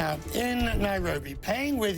Now, in Nairobi, paying with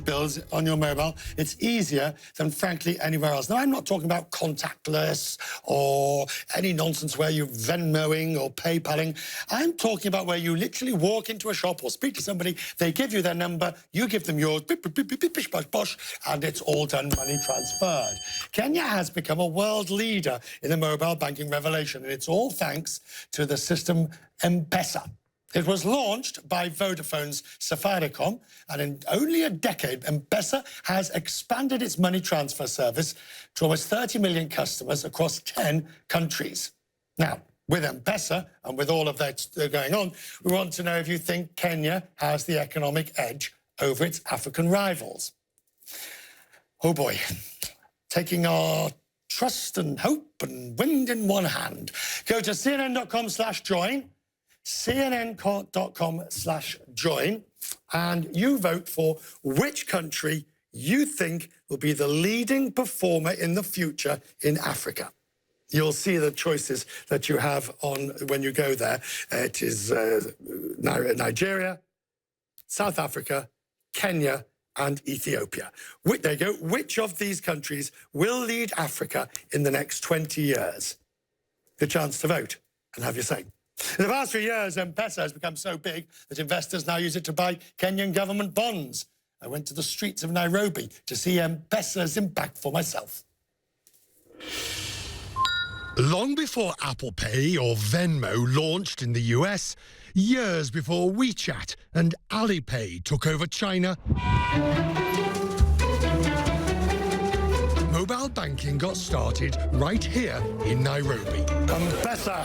bills on your mobile, it's easier than, frankly, anywhere else. Now, I'm not talking about contactless or any nonsense where you're Venmoing or PayPaling. I'm talking about where you literally walk into a shop or speak to somebody, they give you their number, you give them yours, bish, bosh, bosh, and it's all done, money transferred. Kenya has become a world leader in the mobile banking revolution, and it's all thanks to the system M-Pesa. It was launched by Vodafone's Safaricom, and in only a decade, M-Pesa has expanded its money transfer service to almost 30 million customers across 10 countries. Now, with M-Pesa and with all of that going on, we want to know if you think Kenya has the economic edge over its African rivals. Oh boy, taking our trust and hope and wind in one hand. Go to cnn.com/join. cnn.com/join, and you vote for which country you think will be the leading performer in the future in Africa. You'll see the choices that you have on when you go there. It is Nigeria, South Africa, Kenya, and Ethiopia. There you go. Which of these countries will lead Africa in the next 20 years? Good chance to vote and have your say. In the past few years, M-Pesa has become so big that investors now use it to buy Kenyan government bonds. I went to the streets of Nairobi to see M-Pesa's impact for myself. Long before Apple Pay or Venmo launched in the US, years before WeChat and Alipay took over China, mobile banking got started right here in Nairobi. M-Pesa.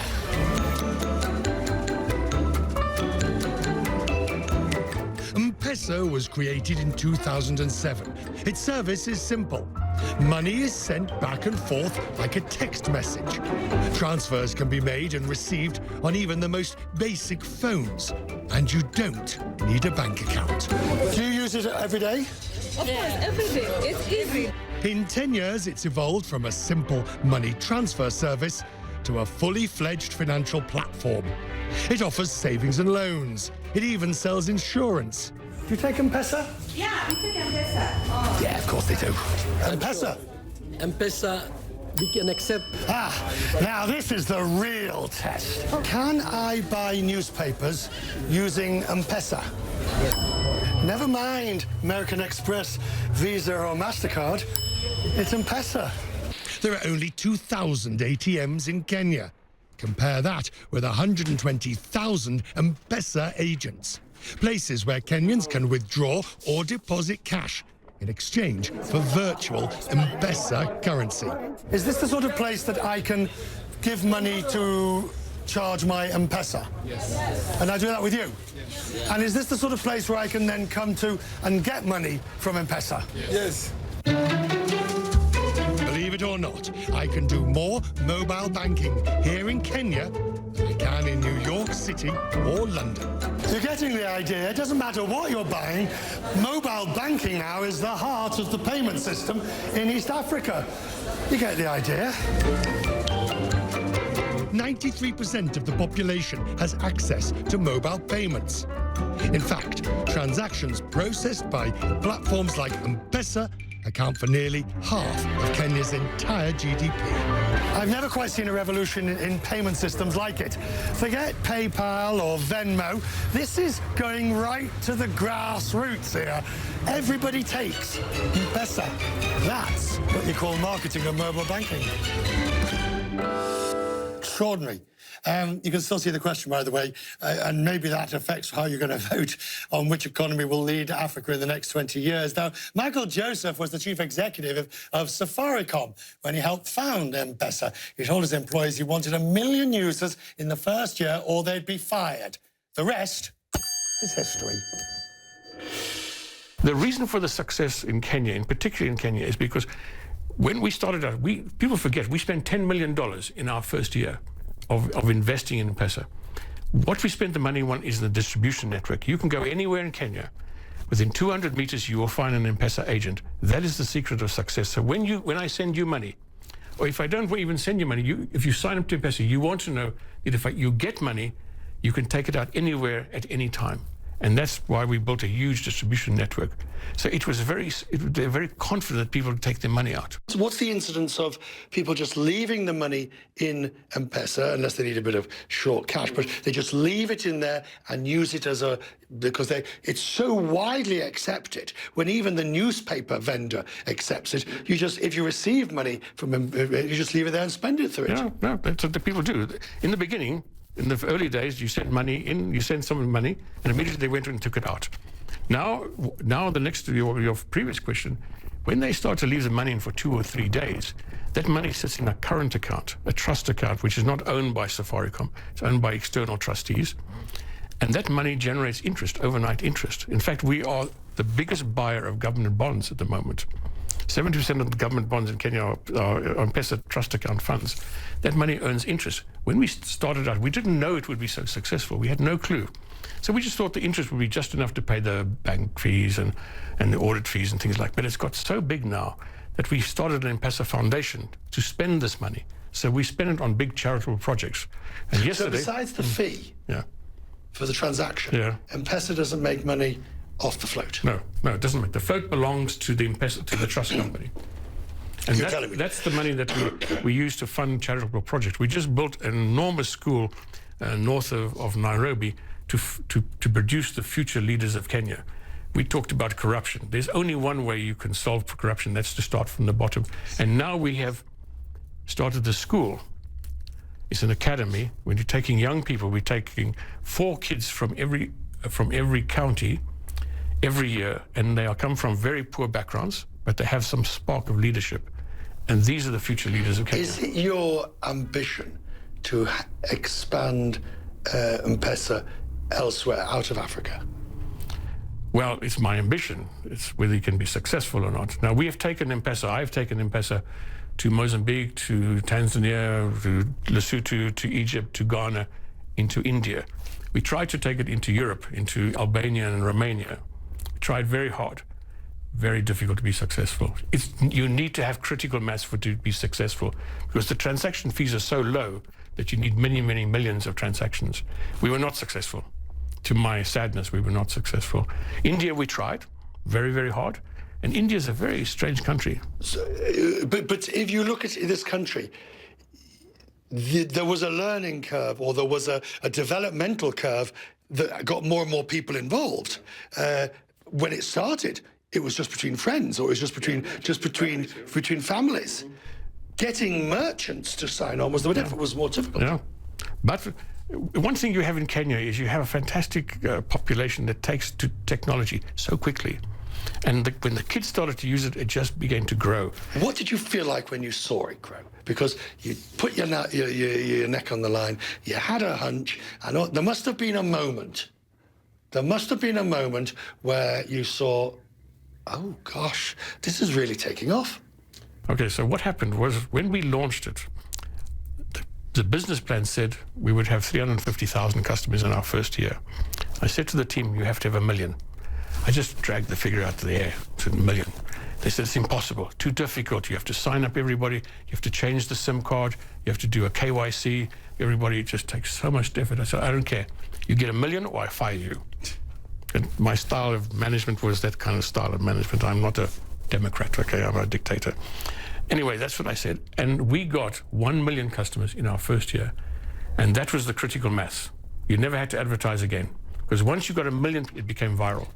M-Pesa was created in 2007. Its service is simple. Money is sent back and forth like a text message. Transfers can be made and received on even the most basic phones. And you don't need a bank account. Do you use it every day? Of course, every day. It's easy. In 10 years, it's evolved from a simple money transfer service to a fully fledged financial platform. It offers savings and loans. It even sells insurance. Do you take M-Pesa? Yeah, we take M-Pesa. Oh. Yeah, of course they do. M-Pesa? M-Pesa, we can accept. Now this is the real test. Can I buy newspapers using M-Pesa? Never mind American Express, Visa or MasterCard. It's M-Pesa. There are only 2,000 ATMs in Kenya. Compare that with 120,000 M-Pesa agents. Places where Kenyans can withdraw or deposit cash in exchange for virtual M-Pesa currency. Is this the sort of place that I can give money to charge my M-Pesa? Yes. And I do that with you? Yes. And is this the sort of place where I can then come to and get money from M-Pesa? Yes. Believe it or not, I can do more mobile banking here in Kenya than I can in New York City or London. You're getting the idea. It doesn't matter what you're buying. Mobile banking now is the heart of the payment system in East Africa. You get the idea. 93% of the population has access to mobile payments. In fact, transactions processed by platforms like M-Pesa account for nearly half of Kenya's entire GDP. I've never quite seen a revolution in payment systems like it. Forget PayPal or Venmo. This is going right to the grassroots here. Everybody takes M-Pesa. That's what you call marketing and mobile banking. Extraordinary. You can still see the question, by the way, and maybe that affects how you're going to vote on which economy will lead Africa in the next 20 years. Now, Michael Joseph was the chief executive of Safaricom when he helped found M-Pesa. He told his employees he wanted 1 million users in the first year or they'd be fired. The rest is history. The reason for the success in Kenya, and particularly in Kenya, is because when we started out, people forget, we spent $10 million in our first year of investing in M-Pesa. What we spent the money on is the distribution network. You can go anywhere in Kenya. Within 200 meters, you will find an M-Pesa agent. That is the secret of success. So when I send you money, or if I don't even send you money, if you sign up to M-Pesa, you want to know that if you get money, you can take it out anywhere at any time. And that's why we built a huge distribution network. So they're very confident people take their money out. So what's the incidence of people just leaving the money in M-Pesa, unless they need a bit of short cash, but they just leave it in there and use it because it's so widely accepted, when even the newspaper vendor accepts it, if you receive money from them, you just leave it there and spend it through it. No, that's what the people do. In the beginning, in the early days, you sent money in, you sent someone money, and immediately they went and took it out. Now the next to your previous question, when they start to leave the money in for 2 or 3 days, that money sits in a current account, a trust account, which is not owned by Safaricom. It's owned by external trustees. And that money generates interest, overnight interest. In fact, we are the biggest buyer of government bonds at the moment. 70% of the government bonds in Kenya are M-Pesa trust account funds. That money earns interest. When we started out, we didn't know it would be so successful. We had no clue. So we just thought the interest would be just enough to pay the bank fees and the audit fees and things like that. But it's got so big now that we started an M-Pesa Foundation to spend this money. So we spend it on big charitable projects. And yesterday, so besides the fee for the transaction, M-Pesa doesn't make money off the float? No, it doesn't make. The float belongs to the M-Pesa, to the trust company. And that's the money that we use to fund charitable projects. We just built an enormous school north of Nairobi to produce the future leaders of Kenya. We talked about corruption. There's only one way you can solve corruption, that's to start from the bottom. And now we have started the school. It's an academy. When you're taking young people, we're taking 4 kids from every county every year, and they come from very poor backgrounds, but they have some spark of leadership. And these are the future leaders of Kenya. Is it your ambition to expand M-Pesa elsewhere, out of Africa? Well, it's my ambition. It's whether you can be successful or not. Now, we have taken M-Pesa, I've taken M-Pesa to Mozambique, to Tanzania, to Lesotho, to Egypt, to Ghana, into India. We tried to take it into Europe, into Albania and Romania. We tried very hard. Very difficult to be successful. You need to have critical mass to be successful, because the transaction fees are so low that you need many, many millions of transactions. We were not successful. To my sadness, we were not successful. India, we tried very, very hard. And India is a very strange country. So, but if you look at this country, there was a learning curve, or there was a developmental curve that got more and more people involved. When it started, it was just between friends, or it was just between families. Getting merchants to sign on was more difficult. Yeah, but one thing you have in Kenya is you have a fantastic population that takes to technology so quickly. And when the kids started to use it, it just began to grow. What did you feel like when you saw it grow? Because you put your neck on the line, you had a hunch, and there must have been a moment. There must have been a moment where you saw, oh gosh, this is really taking off. Okay, so what happened was, when we launched it, the business plan said we would have 350,000 customers in our first year. I said to the team, you have to have 1 million. I just dragged the figure out of the air to 1 million. They said, it's impossible, too difficult. You have to sign up everybody. You have to change the SIM card. You have to do a KYC. Everybody, it just takes so much effort. I said, I don't care. You get 1 million or I fire you. And my style of management was that kind of style of management. I'm not a Democrat, okay? I'm a dictator. Anyway, that's what I said. And we got 1 million customers in our first year. And that was the critical mass. You never had to advertise again. Because once you got 1 million, it became viral.